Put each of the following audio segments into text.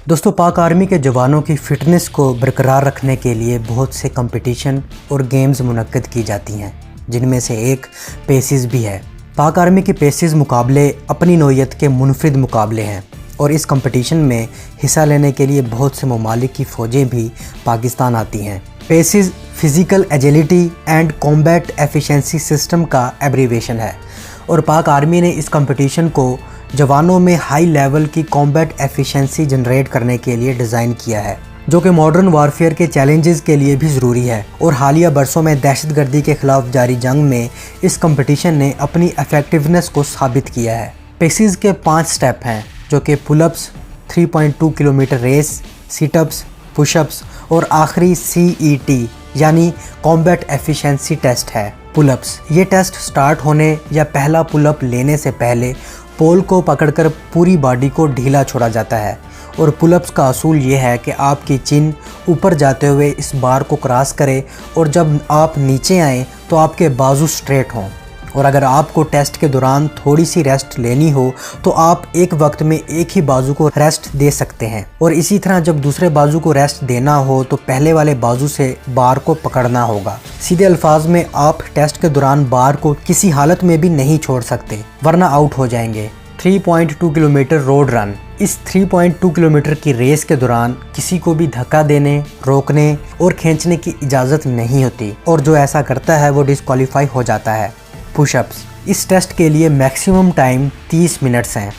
दोस्तों, पाक आर्मी के जवानों की फ़िटनेस को बरकरार रखने के लिए बहुत से कंपटीशन और गेम्स मुनक्किद की जाती हैं, जिनमें से एक पेसिस भी है। पाक आर्मी के पेसिस मुकाबले अपनी नौइयत के मुनफरिद मुकाबले हैं और इस कंपटीशन में हिस्सा लेने के लिए बहुत से ममालिक की फ़ौजें भी पाकिस्तान आती हैं। PACES physical agility and combat efficiency system का एब्रीवेशन है और पाक आर्मी ने इस कंपटीशन को जवानों में हाई लेवल की कॉम्बैट एफिशिएंसी जनरेट करने के लिए डिज़ाइन किया है, जो कि मॉडर्न वारफेयर के चैलेंजेस के लिए भी ज़रूरी है। और हालिया बरसों में दहशतगर्दी के ख़िलाफ़ जारी जंग में इस कंपटीशन ने अपनी इफ़ेक्टिवनेस को साबित किया है। पेसिस के 5 स्टेप हैं, जो कि pullups, 3.2 kilometre race, situps, pushups और आखिरी CET यानी कॉम्बैट एफिशिएंसी टेस्ट है। पुलअप्स, ये टेस्ट स्टार्ट होने या पहला पुलअप लेने से पहले पोल को पकड़कर पूरी बॉडी को ढीला छोड़ा जाता है और पुलअप्स का असूल ये है कि आपकी चिन ऊपर जाते हुए इस बार को क्रॉस करे और जब आप नीचे आएँ तो आपके बाजू स्ट्रेट हों। और अगर आपको टेस्ट के दौरान थोड़ी सी रेस्ट लेनी हो तो आप एक वक्त में एक ही बाजू को रेस्ट दे सकते हैं और इसी तरह जब दूसरे बाजू को रेस्ट देना हो तो पहले वाले बाजू से बार को पकड़ना होगा। सीधे अल्फाज में आप टेस्ट के दौरान बार को किसी हालत में भी नहीं छोड़ सकते, वरना आउट हो जाएंगे। 3.2 किलोमीटर रोड रन, इस 3.2 किलोमीटर की रेस के दौरान किसी को भी धक्का देने, रोकने और खींचने की इजाज़त नहीं होती और जो ऐसा करता है वो डिस्क्वालीफाई हो जाता है। पुशअप्स, इस टेस्ट के लिए मैक्सिमम टाइम 30 मिनट्स हैं।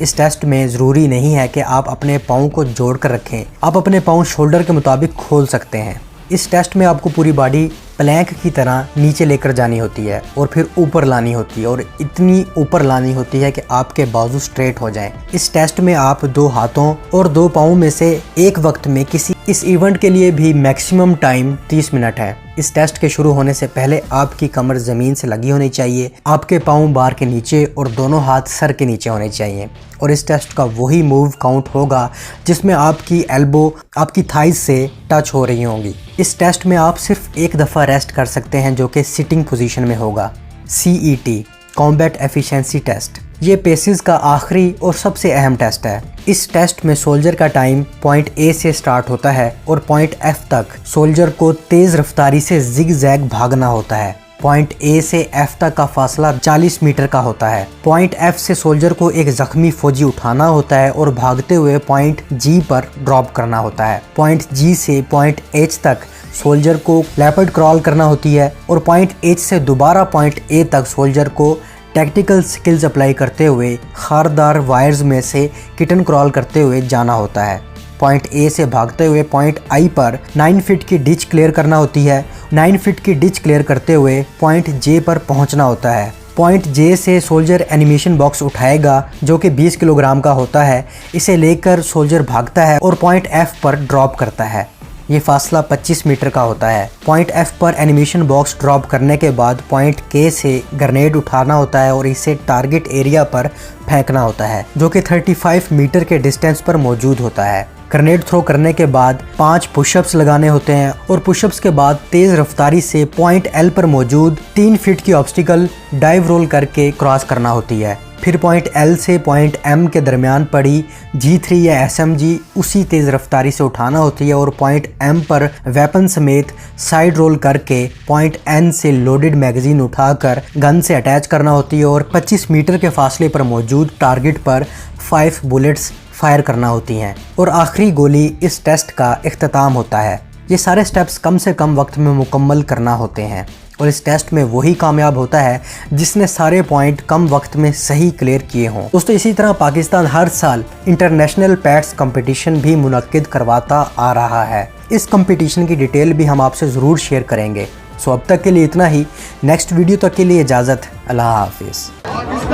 इस टेस्ट में ज़रूरी नहीं है कि आप अपने पाँव को जोड़ कर रखें, आप अपने पाँव शोल्डर के मुताबिक खोल सकते हैं। इस टेस्ट में आपको पूरी बॉडी प्लैंक की तरह नीचे लेकर जानी होती है और फिर ऊपर लानी होती है और इतनी ऊपर लानी होती है कि आपके बाजू स्ट्रेट हो जाएं। इस टेस्ट में आप 2 हाथों और 2 पाँवों में से एक वक्त में इस इवेंट के लिए भी मैक्सिमम टाइम 30 मिनट है। इस टेस्ट के शुरू होने से पहले आपकी कमर ज़मीन से लगी होनी चाहिए, आपके पाँव बार के नीचे और दोनों हाथ सर के नीचे होने चाहिए और इस टेस्ट का वही मूव काउंट होगा जिसमें आपकी एल्बो आपकी थाइज से टच हो रही होंगी। इस टेस्ट में आप सिर्फ एक दफ़ा रेस्ट कर सकते हैं, जो कि सिटिंग पोजीशन में होगा। CET कॉम्बैट एफिशिएंसी टेस्ट, ये पेसिस का आखिरी और सबसे अहम टेस्ट है। इस टेस्ट में सोल्जर का टाइम पॉइंट A से स्टार्ट होता है और पॉइंट F तक सोल्जर को तेज़ रफ्तारी से जिग-जैग भागना होता है। पॉइंट A से F तक का फासला 40 मीटर का होता है। पॉइंट F से सोल्जर को एक ज़ख्मी फौजी उठाना होता है और भागते हुए पॉइंट G पर ड्रॉप करना होता है। पॉइंट G से पॉइंट H तक सोल्जर को लेपर्ड क्रॉल करना होती है और पॉइंट H से दोबारा पॉइंट A तक सोल्जर को टैक्टिकल स्किल्स अप्लाई करते हुए खारदार वायर्स में से किटन क्रॉल करते हुए जाना होता है। पॉइंट A से भागते हुए पॉइंट I पर 9 फीट की डिच क्लियर करना होती है। 9 फीट की डिच क्लियर करते हुए पॉइंट J पर पहुंचना होता है। पॉइंट J से सोल्जर एनिमेशन बॉक्स उठाएगा, जो कि 20 किलोग्राम का होता है। इसे लेकर सोल्जर भागता है और पॉइंट F पर ड्रॉप करता है। ये फासला 25 मीटर का होता है। पॉइंट F पर एनिमेशन बॉक्स ड्रॉप करने के बाद पॉइंट K से ग्रेनेड उठाना होता है और इसे टारगेट एरिया पर फेंकना होता है, जो कि 35 मीटर के डिस्टेंस पर मौजूद होता है। ग्रेनेड थ्रो करने के बाद 5 पुशअप्स लगाने होते हैं और पुशअप्स के बाद तेज़ रफ्तारी से पॉइंट L पर मौजूद 3 फीट की ऑब्स्टिकल डाइव रोल करके क्रॉस करना होती है। फिर पॉइंट L से पॉइंट M के दरमियान पड़ी G3 या SMG उसी तेज़ रफ्तारी से उठाना होती है और पॉइंट M पर वेपन समेत साइड रोल करके पॉइंट N से लोडेड मैगज़ीन उठाकर गन से अटैच करना होती है और 25 मीटर के फासले पर मौजूद टारगेट पर 5 बुलेट्स फायर करना होती हैं और आखिरी गोली इस टेस्ट का इख्तिताम होता है। ये सारे स्टेप्स कम से कम वक्त में मुकम्मल करना होते हैं और इस टेस्ट में वही कामयाब होता है जिसने सारे पॉइंट कम वक्त में सही क्लियर किए हों। दोस्तों, इसी तरह पाकिस्तान हर साल इंटरनेशनल पैट्स कंपटीशन भी मुनक्किद करवाता आ रहा है। इस कंपटीशन की डिटेल भी हम आपसे ज़रूर शेयर करेंगे। सो अब तक के लिए इतना ही। नेक्स्ट वीडियो तक के लिए इजाज़त। अल्लाह हाफिज़।